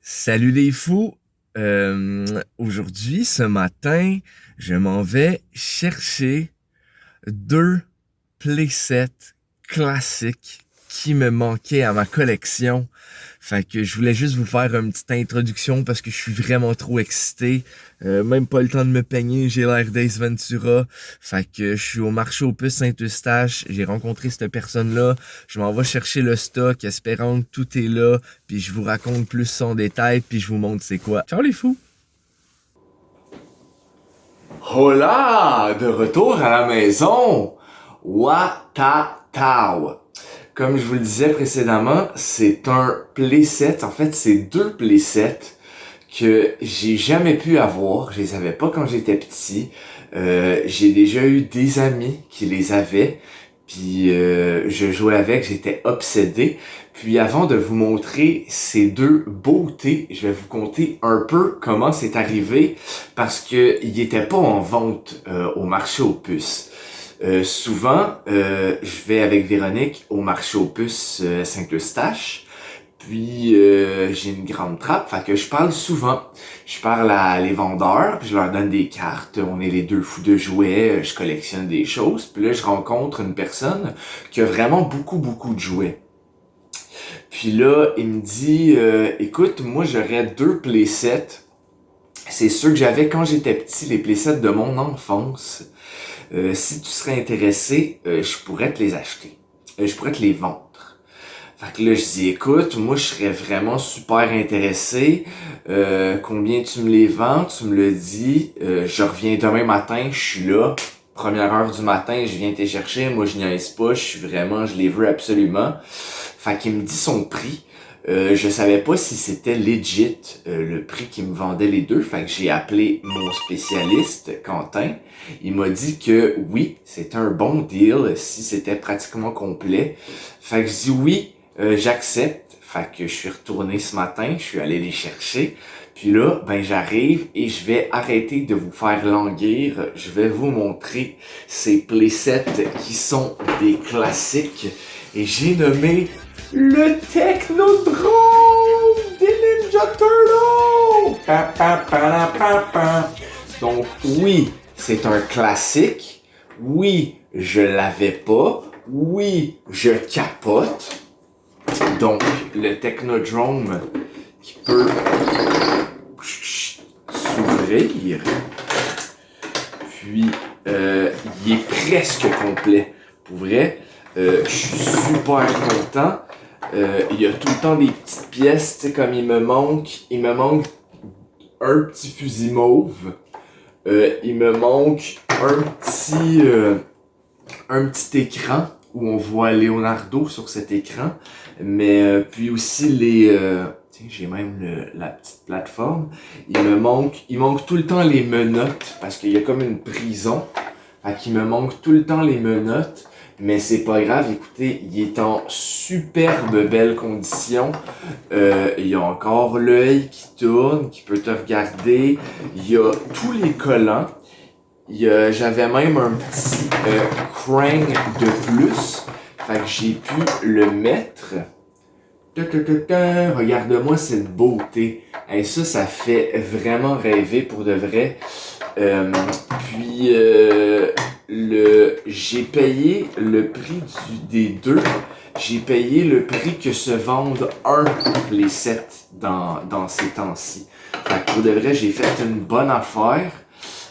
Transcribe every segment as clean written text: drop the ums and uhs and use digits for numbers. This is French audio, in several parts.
Salut les fous! Aujourd'hui, ce matin, je m'en vais chercher deux playsets classiques qui me manquaient à ma collection. Fait que je voulais juste vous faire une petite introduction parce que je suis vraiment trop excité. Même pas le temps de me peigner, j'ai l'air d'Ace Ventura. Fait que je suis au marché aux puces Saint-Eustache, j'ai rencontré cette personne-là. Je m'en vais chercher le stock, espérant que tout est là. Puis je vous raconte plus en détail, puis je vous montre c'est quoi. Ciao les fous! Hola! De retour à la maison! Watatao! Comme je vous le disais précédemment, c'est un playset. En fait, c'est deux playsets que j'ai jamais pu avoir. Je les avais pas quand j'étais petit. J'ai déjà eu des amis qui les avaient. Puis je jouais avec, j'étais obsédé. Puis avant de vous montrer ces deux beautés, je vais vous conter un peu comment c'est arrivé parce que il était pas en vente au marché aux puces. Souvent, je vais avec Véronique au marché aux puces Saint-Eustache. Puis j'ai une grande trappe, fait que je parle souvent. Je parle à les vendeurs, puis je leur donne des cartes. On est les deux fous de jouets, je collectionne des choses. Puis là, je rencontre une personne qui a vraiment beaucoup de jouets. Puis là, il me dit, écoute, moi j'aurais deux playsets. C'est ceux que j'avais quand j'étais petit, les playsets de mon enfance. Si tu serais intéressé, je pourrais te les acheter. Je pourrais te les vendre. Fait que là, je dis, écoute, moi, je serais vraiment super intéressé. Combien tu me les vends? Tu me le dis. Je reviens demain matin, je suis là. Première heure du matin, je viens te chercher. Moi, je niaise pas. Je les veux absolument. Fait qu'il me dit son prix. Je savais pas si c'était legit, le prix qu'il me vendait les deux. Fait que j'ai appelé mon spécialiste, Quentin. Il m'a dit que oui, c'était un bon deal si c'était pratiquement complet. Fait que je dis oui. J'accepte. Fait que je suis retourné ce matin, je suis allé les chercher. Puis là, ben j'arrive et je vais arrêter de vous faire languir. Je vais vous montrer ces playsets qui sont des classiques. Et j'ai nommé le Technodrome des Ninja Turtles! Pa, pa, pa, la, pa, pa. Donc oui, c'est un classique. Oui, je l'avais pas. Oui, je capote. Donc, le Technodrome qui peut s'ouvrir. Puis, il est presque complet. Pour vrai, je suis super content. Il y a tout le temps des petites pièces, tu sais, comme il me manque un petit fusil mauve. Il me manque un petit écran où on voit Leonardo sur cet écran, mais puis aussi tiens, j'ai même la petite plateforme. Il manque tout le temps les menottes parce qu'il y a comme une prison. Fait qu'il me manque tout le temps les menottes, mais c'est pas grave. Écoutez, il est en superbe belle condition. Il y a encore l'œil qui tourne, qui peut te regarder. Il y a tous les collants. J'avais même un petit crank de plus. Fait que j'ai pu le mettre. Regarde-moi cette beauté. Et ça fait vraiment rêver pour de vrai. Puis j'ai payé le prix des deux. J'ai payé le prix que se vendent un playset dans ces temps-ci. Fait que pour de vrai, j'ai fait une bonne affaire.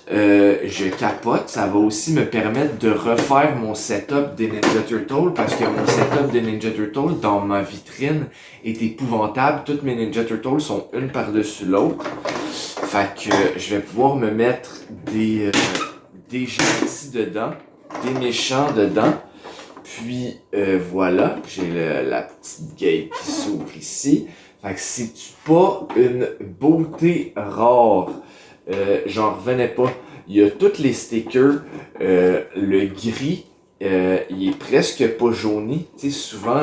Je capote, ça va aussi me permettre de refaire mon setup des Ninja Turtles parce que mon setup des Ninja Turtles dans ma vitrine est épouvantable. Toutes mes Ninja Turtles sont une par-dessus l'autre. Fait que je vais pouvoir me mettre des gentils dedans, des méchants dedans. Puis voilà, j'ai la petite gate qui s'ouvre ici. Fait que c'est pas une beauté rare. J'en revenais pas. Il y a tous les stickers. Le gris, il est presque pas jauni. Tu sais, souvent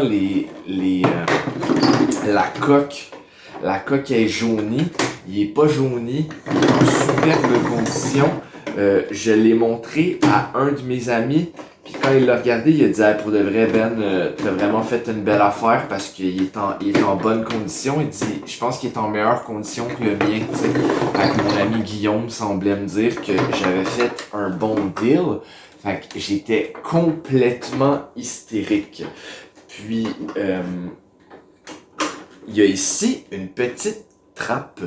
la coque est jaunie. Il est pas jauni. Il est en superbe condition. Je l'ai montré à un de mes amis. Puis quand il l'a regardé, il a dit pour de vrai, Ben, t'as vraiment fait une belle affaire parce qu'il est en bonne condition. Il dit, je pense qu'il est en meilleure condition que le mien. T'sais. Fait que mon ami Guillaume semblait me dire que j'avais fait un bon deal. Fait que j'étais complètement hystérique. Puis, il y a ici une petite trappe.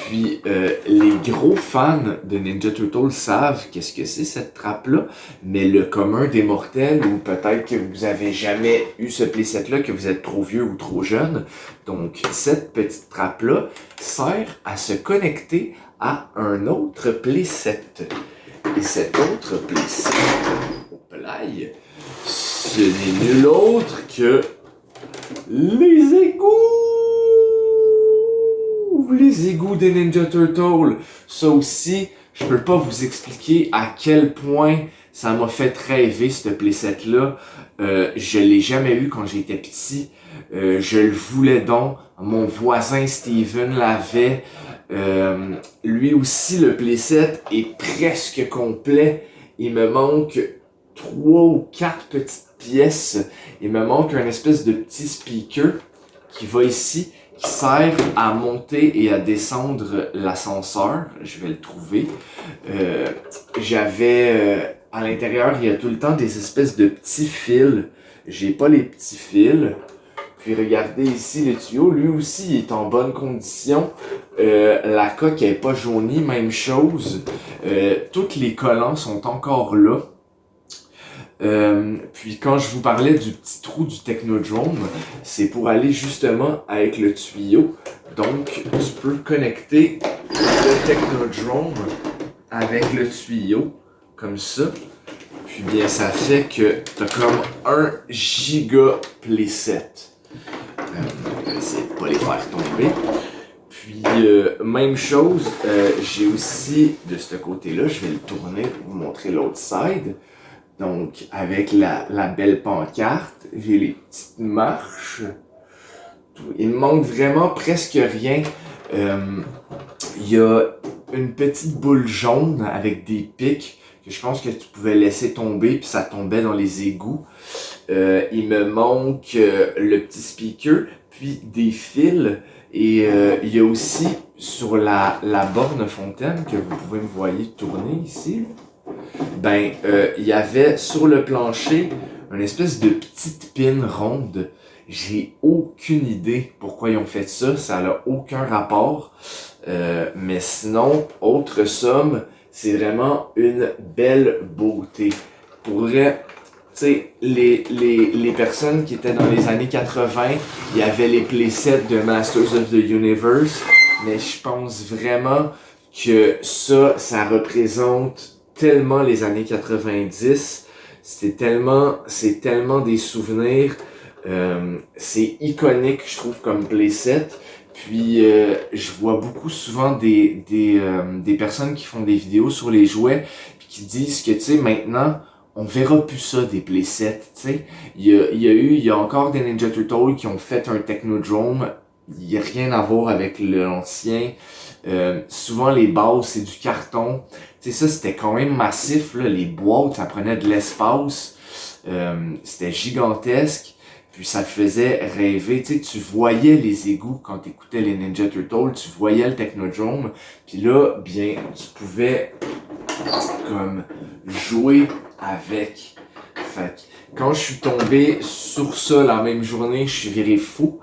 Puis, les gros fans de Ninja Turtle savent qu'est-ce que c'est cette trappe-là, mais le commun des mortels, ou peut-être que vous avez jamais eu ce playset-là, que vous êtes trop vieux ou trop jeune, donc cette petite trappe-là sert à se connecter à un autre playset. Et cet autre playset, au play, ce n'est nul autre que les égouts! Les égouts des Ninja Turtles. Ça aussi, je peux pas vous expliquer à quel point ça m'a fait rêver, ce playset-là. Je l'ai jamais eu quand j'étais petit. Je le voulais donc. Mon voisin Steven l'avait. Lui aussi, le playset est presque complet. Il me manque 3 ou 4 petites pièces. Il me manque un espèce de petit speaker qui va ici, qui sert à monter et à descendre l'ascenseur. Je vais le trouver. J'avais à l'intérieur, il y a tout le temps des espèces de petits fils. J'ai pas les petits fils. Puis regardez ici le tuyau, lui aussi il est en bonne condition. La coque est pas jaunie, même chose. Tous les collants sont encore là. Puis quand je vous parlais du petit trou du Technodrome, c'est pour aller justement avec le tuyau. Donc tu peux connecter le Technodrome avec le tuyau, comme ça. Puis bien ça fait que t'as comme un giga playset. Je vais essayer de pas les faire tomber. Puis même chose, j'ai aussi de ce côté-là, je vais le tourner pour vous montrer l'autre side. Donc, avec la belle pancarte, j'ai les petites marches. Il me manque vraiment presque rien. Il y a une petite boule jaune avec des pics que je pense que tu pouvais laisser tomber puis ça tombait dans les égouts. Il me manque le petit speaker, puis des fils. Et il y a aussi sur la borne fontaine que vous pouvez me voyer tourner ici. Il y avait sur le plancher une espèce de petite pin ronde. J'ai aucune idée pourquoi ils ont fait ça, ça n'a aucun rapport. Mais sinon, autre somme, c'est vraiment une belle beauté. Pour vrai, tu sais, les personnes qui étaient dans les années 80, il y avait les playsets de Masters of the Universe, mais je pense vraiment que ça représente tellement les années 90, c'est tellement des souvenirs, c'est iconique je trouve comme playset. Puis je vois beaucoup souvent des personnes qui font des vidéos sur les jouets puis qui disent que tu sais maintenant on verra plus ça des playsets, tu sais. Il y a encore des Ninja Turtles qui ont fait un Technodrome, il y a rien à voir avec l'ancien. Souvent les bases c'est du carton. Tu sais, ça c'était quand même massif, là. Les boîtes, ça prenait de l'espace. C'était gigantesque. Puis ça te faisait rêver. Tu sais, tu voyais les égouts quand t'écoutais les Ninja Turtles. Tu voyais le Technodrome. Puis là, bien, tu pouvais comme jouer avec. Fait que quand je suis tombé sur ça la même journée, je suis viré fou.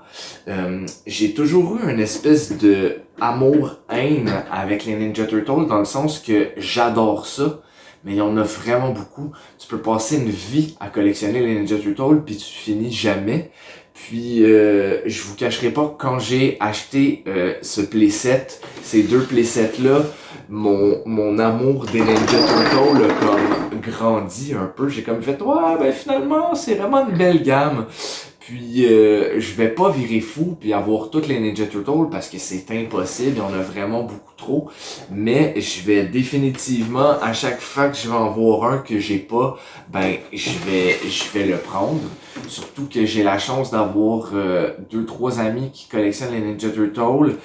J'ai toujours eu une espèce de amour-haine avec les Ninja Turtles dans le sens que j'adore ça, mais il y en a vraiment beaucoup. Tu peux passer une vie à collectionner les Ninja Turtles puis tu finis jamais. Puis je vous cacherai pas que quand j'ai acheté ce playset, ces deux playsets-là, mon amour des Ninja Turtles a comme grandi un peu. J'ai comme fait, ouais, ben finalement, c'est vraiment une belle gamme. Puis je vais pas virer fou puis avoir toutes les Ninja Turtles parce que c'est impossible, il y en a vraiment beaucoup trop. Mais je vais définitivement, à chaque fois que je vais en voir un que j'ai pas, ben je vais le prendre. Surtout que j'ai la chance d'avoir deux, trois amis qui collectionnent les Ninja Turtles.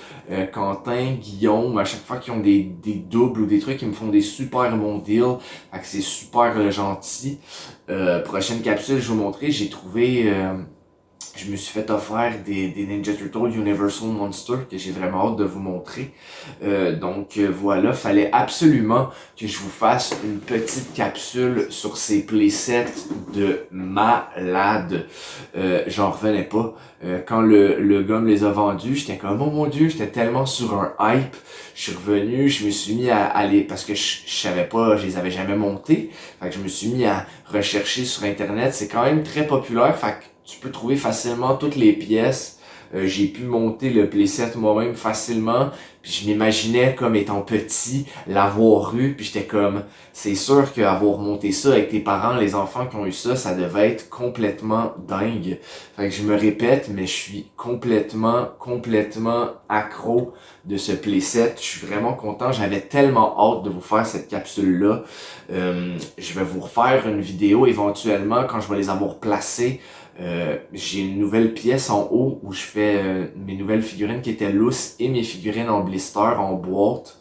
Quentin, Guillaume, à chaque fois qu'ils ont des doubles ou des trucs, ils me font des super bons deals. Fait que c'est super gentil. Prochaine capsule, je vais vous montrer, j'ai trouvé... je me suis fait offrir des Ninja Turtles Universal Monster que j'ai vraiment hâte de vous montrer. Voilà, fallait absolument que je vous fasse une petite capsule sur ces playsets de malade. J'en revenais pas. Quand le gars me les a vendus, j'étais comme oh mon dieu, j'étais tellement sur un hype. Je suis revenu, je me suis mis à aller parce que je savais pas, je les avais jamais montés. Fait que je me suis mis à rechercher sur internet. C'est quand même très populaire. Fait que tu peux trouver facilement toutes les pièces. J'ai pu monter le playset moi-même facilement. Puis je m'imaginais comme étant petit, l'avoir eu. Puis j'étais comme, c'est sûr qu'avoir monté ça avec tes parents, les enfants qui ont eu ça, ça devait être complètement dingue. Fait que je me répète, mais je suis complètement accro de ce playset. Je suis vraiment content. J'avais tellement hâte de vous faire cette capsule-là. Je vais vous refaire une vidéo éventuellement quand je vais les avoir placés. J'ai une nouvelle pièce en haut où je fais mes nouvelles figurines qui étaient lousses et mes figurines en blister, en boîte.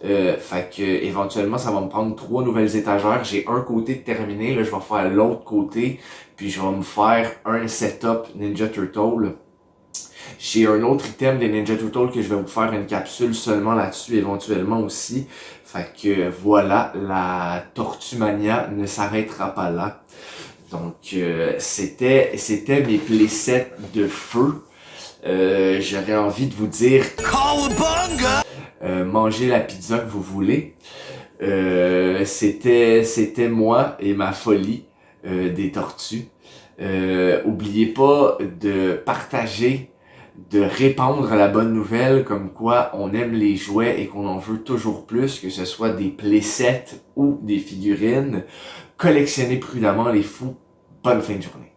Fait que éventuellement ça va me prendre 3 nouvelles étagères. J'ai un côté de terminé, là je vais faire l'autre côté, puis je vais me faire un setup Ninja Turtle. J'ai un autre item des Ninja Turtles que je vais vous faire une capsule seulement là-dessus éventuellement aussi. Fait que voilà, la Tortue Mania ne s'arrêtera pas là. Donc c'était mes playsets de feu. J'aurais envie de vous dire mangez la pizza que vous voulez. C'était moi et ma folie des tortues. Oubliez pas de partager, de répandre la bonne nouvelle comme quoi on aime les jouets et qu'on en veut toujours plus, que ce soit des playsets ou des figurines. Collectionnez prudemment les fous. Bonne fin de journée.